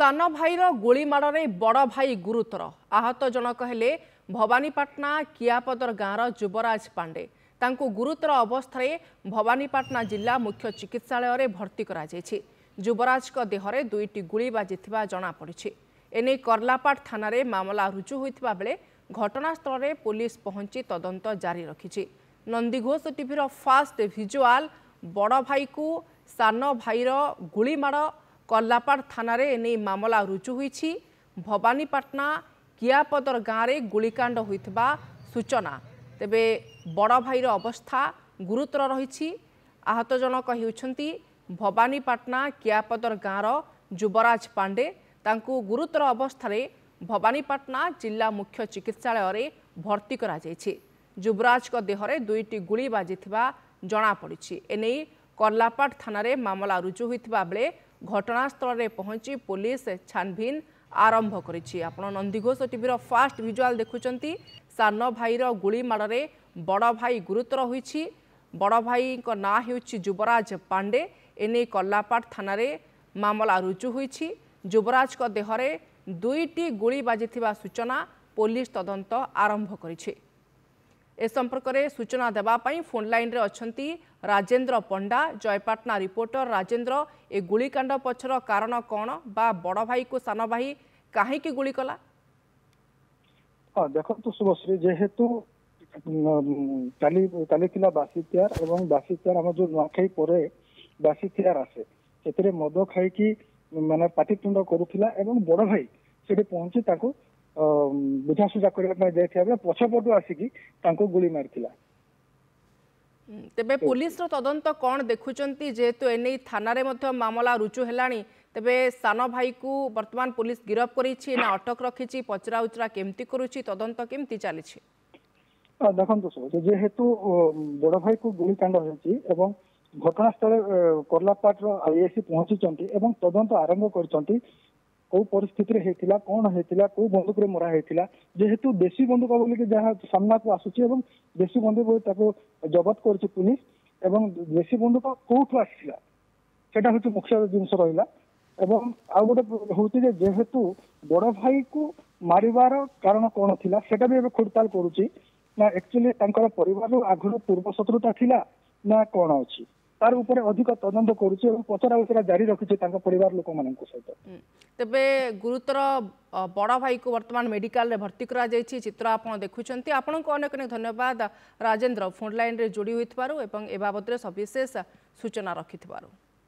सान भाईर गुली माड़े बड़ भाई गुरुतर आहत जनक हेले भवानीपाटना कियापदर गाँवर युवराज पांडे तांको गुरुतर अवस्था भवानीपाटना जिला मुख्य चिकित्सालय भर्ती करा युवराज देहरे दुईटी गुली बाजिथिबा जଣାपड़ी। एने कर्लापाट थाना मामला रुजु होइथिबा बेले घटनास्थल में पुलिस पहुंची तदंत जारी रखिछि। नंदीघोष टीवीर फास्ट भिजुआल बड़ भाई को सान भाईर गुली माड़ कर्लापाट थाना एने मामला रुजु होइछि। भवानीपाटना कियापदर गाँव में गुलिकांड होइथिबा सूचना। तेबे बड़ भाईर अवस्था गुरुतर रही। आहत जनक हेउछंती भवानीपाटना कियापदर गाँवर युवराज पांडे तांको गुरुतर अवस्था भवानीपाटना जिला मुख्य चिकित्सालय भर्ती करा युवराज देहरे दुईटी गुली बाजिथिबा जଣାपड़ी। एने कर्लापाट थाना मामला रुजु होइथिबा बेले घटनास्थल में पहुंची पुलिस छानभिन आरंभ करिछि। आपण नंदीघोष टीवीर फास्ट भिजुआल देखुचंती। सान भाईर गुली माड़े बड़ भाई गुरुतर होइछि। बड़ भाई को ना हेउछि युवराज पांडे। एने कर्लापाट थाना मामला रुजु होइछि। युवराज को देहरे दुईटी गुली बाजिथिबा सूचना पुलिस तदंत आरंभ करिछि। ए संपर्क में सूचना देवा फोन लाइन रे अछंती राजेंद्र पंडा। जयपाटना रिपोर्टर राजेंद्र, ए गुलिकांड पछर कारण कौन बा बड़ भाई को सान भाई काहे की गुली कला? हाँ देखो शुभश्री, जेहेतु काली बासीतियार एवं बासीतियार आम जो नुआखाई पर बासीतियार आसे से मद खाई माने पाटितुंड करुला एवं बड़ भाई से पहुंची बुझासुझा करने पछपटू आसिकी गुली मारी। तेबे पुलिस रो तदंत कौन देखुचंती? जेहेतु एने थाना रे मध्य मामला रुजु हेलानी, तेबे सान भाई को वर्तमान पुलिस गिरफ करिछि ना अटक रखिछि? पचरा उचरा केमती करुछि? तदंत केमती चलिछि? देखो जेहेतु बड़ भाई को गुलिकांड होछि एवं घटनास्थल कर्लापाट आईएससी पहुंची तदंत आरंभ कर कौ परिस्थिति हेतिला कौन हेतिला कौ बंदूक रे मरा हेतिला। जेहेतु देशी बंदूक बोलिक जहाँ सामना को आसुची एवं देशी बंदूक ताको जबत करछि पुलिस एवं देशी बंदूक कोठु आसिला सेटा होछि मुख्य जिनस रहिला। एवं आ गोटे होछि जेहेतु बड़ भाई को मारिबार कारण कौन थिला सेटा भी खोडताल करूछि ना एक्चुअली तांकर परिवार आगुर पूर्व शत्रुता थिला ना कौन अछि तार ऊपर अधिक तदंत करुछि और पचरा उचरा जारी रखिछि तांका परिवार लोक मानक सहित। तेबे गुरुतर बड़ भाई को वर्तमान मेडिकल रे भर्ती करा जायछि। चित्र आपण देखुचंती। आपण को अनेक अनेक धन्यवाद राजेंद्र, फोन लाइन रे जोड़ी होइथबारु एवं ए बाबत रे सविशेष सूचना रखिथबारु।